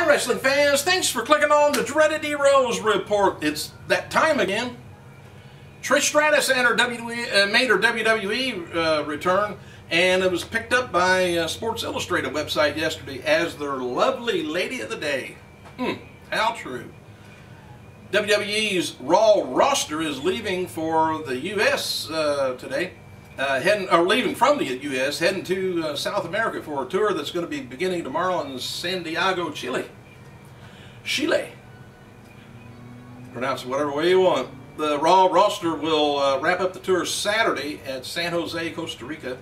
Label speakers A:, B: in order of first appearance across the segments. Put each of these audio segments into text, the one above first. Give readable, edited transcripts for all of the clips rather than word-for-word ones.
A: wrestling fans, thanks for clicking on the Dreaded Heroes Report. It's that time again. Trish Stratus and her made her WWE return, and it was picked up by Sports Illustrated website yesterday as their lovely lady of the day. How true. WWE's Raw roster is leaving for the U.S. today, leaving from the U.S., heading to South America for a tour that's going to be beginning tomorrow in Santiago, Chile. Pronounce it whatever way you want. The Raw roster will wrap up the tour Saturday at San Jose, Costa Rica.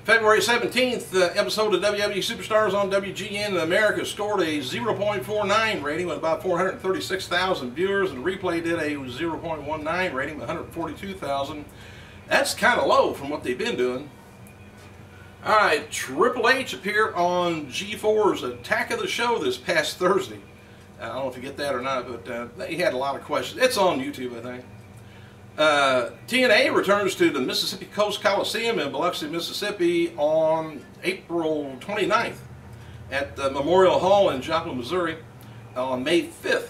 A: February 17th, episode of WWE Superstars on WGN in America scored a 0.49 rating with about 436,000 viewers, and Replay did a 0.19 rating with 142,000. That's kind of low from what they've been doing. Alright, Triple H appeared on G4's Attack of the Show this past Thursday. I don't know if you get that or not, but he had a lot of questions. It's on YouTube, I think. TNA returns to the Mississippi Coast Coliseum in Biloxi, Mississippi on April 29th at the Memorial Hall in Joplin, Missouri on May 5th.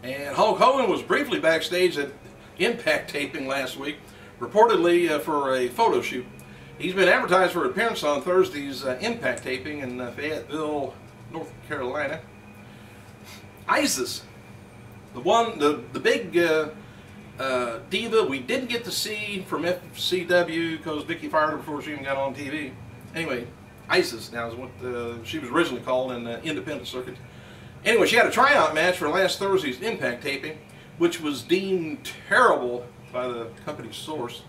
A: And Hulk Hogan was briefly backstage at Impact taping last week, reportedly for a photo shoot. He's been advertised for an appearance on Thursday's Impact taping in Fayetteville, North Carolina. Isis, the big diva we didn't get to see from FCW because Vicky fired her before she even got on TV. Anyway, Isis now is what she was originally called in the independent circuit. Anyway, she had a tryout match for last Thursday's Impact taping, which was deemed terrible by the company's source.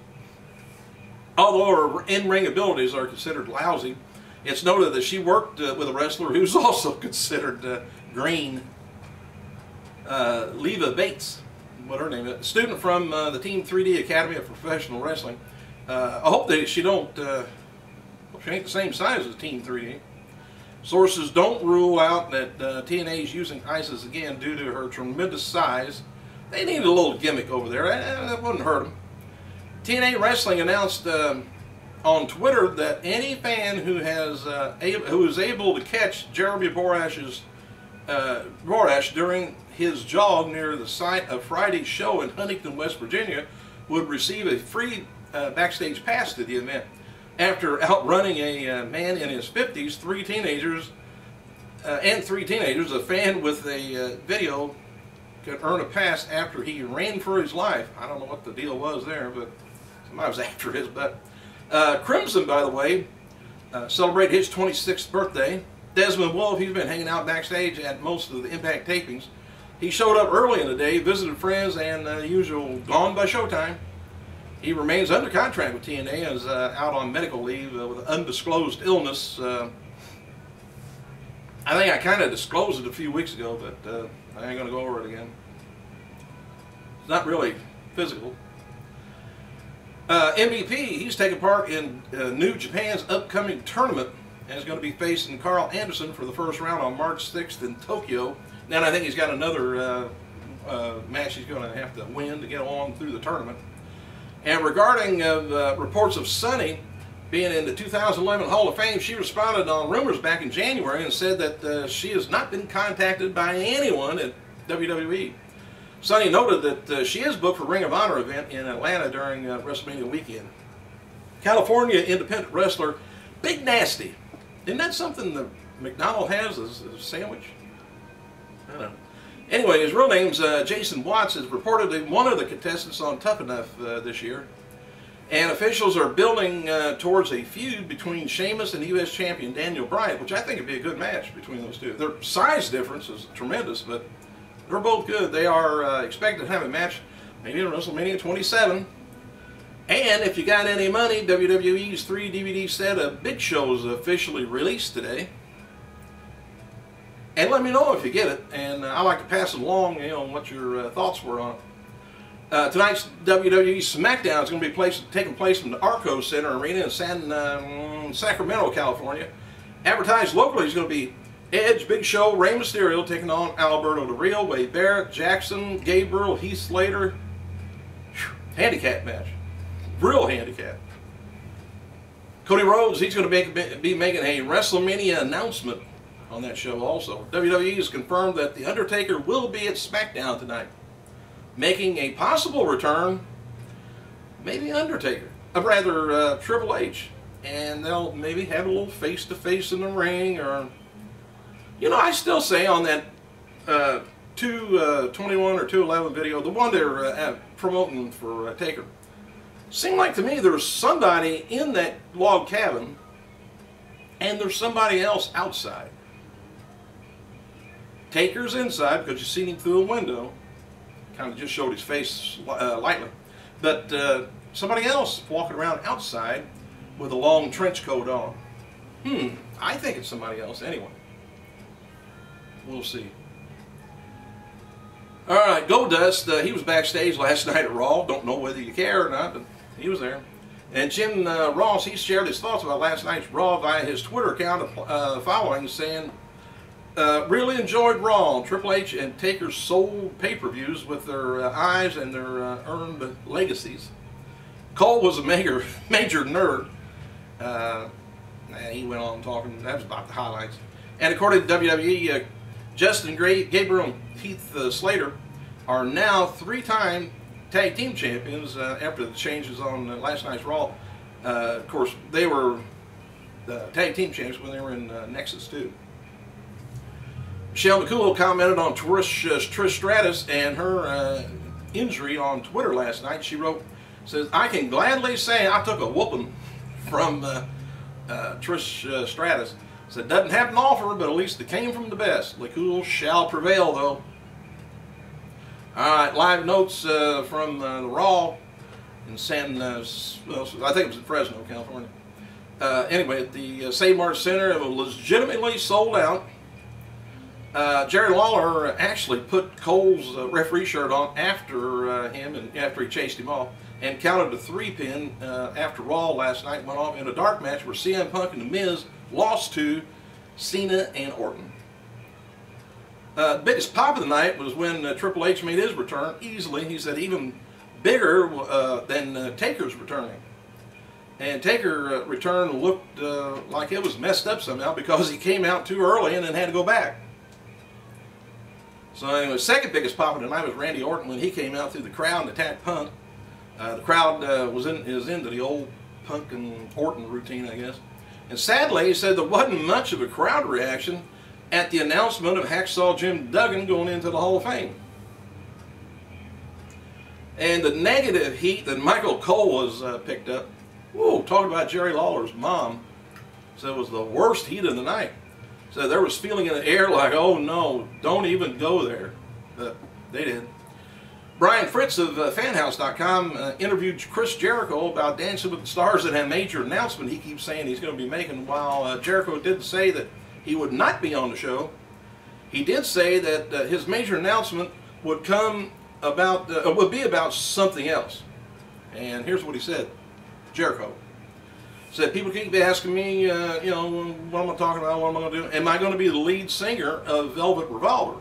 A: Although her in-ring abilities are considered lousy, it's noted that she worked with a wrestler who's also considered green. Leva Bates, what her name is, a student from the Team 3D Academy of Professional Wrestling. I hope that she ain't the same size as Team 3D. Sources don't rule out that TNA is using Isis again due to her tremendous size. They need a little gimmick over there. That wouldn't hurt them. TNA Wrestling announced on Twitter that any fan who is able to catch Jeremy Borash during his jog near the site of Friday's show in Huntington, West Virginia, would receive a free backstage pass to the event. After outrunning a man in his 50s, three teenagers, a fan with a video could earn a pass after he ran for his life. I don't know what the deal was there, but somebody was after his butt. Crimson, by the way, celebrated his 26th birthday. Desmond Wolfe, he's been hanging out backstage at most of the Impact tapings. He showed up early in the day, visited friends, and usual gone by showtime. He remains under contract with TNA and is out on medical leave with an undisclosed illness. I think I kind of disclosed it a few weeks ago, but I ain't going to go over it again. It's not really physical. MVP, he's taking part in New Japan's upcoming tournament and is going to be facing Carl Anderson for the first round on March 6th in Tokyo. Then I think he's got another match he's going to have to win to get on through the tournament. And regarding reports of Sunny being in the 2011 Hall of Fame, she responded on rumors back in January and said that she has not been contacted by anyone at WWE. Sunny noted that she is booked for Ring of Honor event in Atlanta during WrestleMania weekend. California independent wrestler Big Nasty. Isn't that something that McDonald's has as a sandwich? I don't know. Anyway, his real name's Jason Watts, is reportedly one of the contestants on Tough Enough this year. And officials are building towards a feud between Sheamus and U.S. champion Daniel Bryan, which I think would be a good match between those two. Their size difference is tremendous, but they're both good. They are expected to have a match maybe in WrestleMania 27. And if you got any money, WWE's 3 DVD set of Big Show is officially released today. And let me know if you get it, and I like to pass it along, what your thoughts were on it. Tonight's WWE SmackDown is going to be taking place in the Arco Center Arena in Sacramento, California. Advertised locally is going to be Edge, Big Show, Rey Mysterio taking on Alberto Del Rio, Wade Barrett, Jackson, Gabriel, Heath Slater. Handicap match. Real handicap. Cody Rhodes, he's going to be making a WrestleMania announcement on that show also. WWE has confirmed that The Undertaker will be at SmackDown tonight, making a possible return, maybe Undertaker, rather Triple H, and they'll maybe have a little face-to-face in the ring, or, you know, I still say on that 221 or 211 video, the one they're promoting for Taker, seemed like to me there's somebody in that log cabin and there's somebody else outside. Taker's inside because you seen him through a window, kind of just showed his face lightly, but somebody else walking around outside with a long trench coat on. I think it's somebody else anyway. We'll see. Alright, Goldust, he was backstage last night at Raw. Don't know whether you care or not, but he was there. And Jim Ross, he shared his thoughts about last night's Raw via his Twitter account following, saying, really enjoyed Raw. Triple H and Taker sold pay-per-views with their eyes and their earned legacies. Cole was a major nerd. He went on talking, that was about the highlights. And according to WWE, Justin Gabriel and Heath Slater are now 3-time tag team champions after the changes on last night's Raw. Of course, they were the tag team champions when they were in Nexus 2. Michelle McCool commented on Trish Stratus and her injury on Twitter last night. She wrote, says, I can gladly say I took a whooping from Trish Stratus. Said, doesn't happen often, but at least it came from the best. McCool shall prevail, though. Alright, live notes from the Raw in San, I think it was in Fresno, California. Anyway, at the Save Mart Center, it was legitimately sold out. Jerry Lawler actually put Cole's referee shirt on after him and after he chased him off, and counted a 3-pin after Raw last night went off in a dark match where CM Punk and The Miz lost to Cena and Orton. The biggest pop of the night was when Triple H made his return easily. He said even bigger than Taker's returning. And Taker return looked like it was messed up somehow because he came out too early and then had to go back. So anyway, the second biggest pop of the night was Randy Orton when he came out through the crowd and attacked Punk. The crowd is into the old Punk and Orton routine, I guess. And sadly, he said there wasn't much of a crowd reaction at the announcement of Hacksaw Jim Duggan going into the Hall of Fame. And the negative heat that Michael Cole was picked up, whoa, talking about Jerry Lawler's mom, said it was the worst heat of the night. So there was feeling in the air like, oh no, don't even go there. They did. Brian Fritz of fanhouse.com interviewed Chris Jericho about Dancing with the Stars and had a major announcement he keeps saying he's going to be making. While Jericho didn't say that he would not be on the show, he did say that his major announcement would come about, would be about something else. And here's what he said. Jericho said, people keep asking me, you know, what am I talking about, what am I going to do? Am I going to be the lead singer of Velvet Revolver?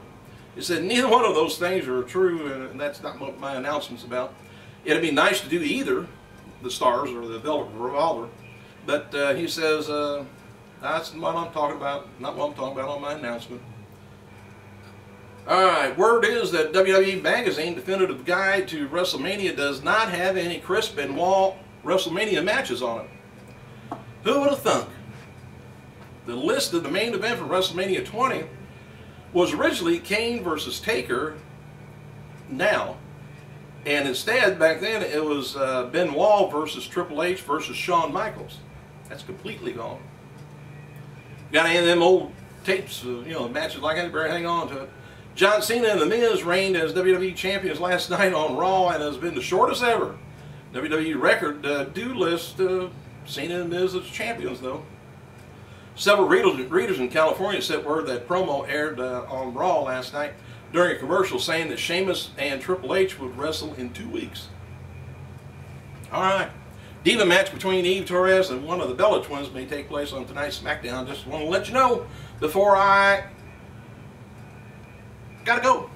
A: He said, neither one of those things are true, and that's not what my announcement's about. It'd be nice to do either, the Stars or the Velvet Revolver, but he says, that's what I'm talking about, not what I'm talking about on my announcement. Alright, word is that WWE Magazine Definitive Guide to WrestleMania does not have any Chris Benoit WrestleMania matches on it. Who would have thunk? The list of the main event for WrestleMania 20 was originally Kane versus Taker now, and instead back then it was Benoit versus Triple H versus Shawn Michaels. That's completely gone. Got any of them old tapes, you know, matches like that, you better hang on to it. John Cena and The Miz reigned as WWE champions last night on Raw and has been the shortest ever WWE record. Do list Cena and Miz as champions though. Several readers in California sent word that promo aired on Raw last night during a commercial saying that Sheamus and Triple H would wrestle in 2 weeks. Alright. Diva match between Eve Torres and one of the Bella Twins may take place on tonight's SmackDown. Just want to let you know before I gotta go.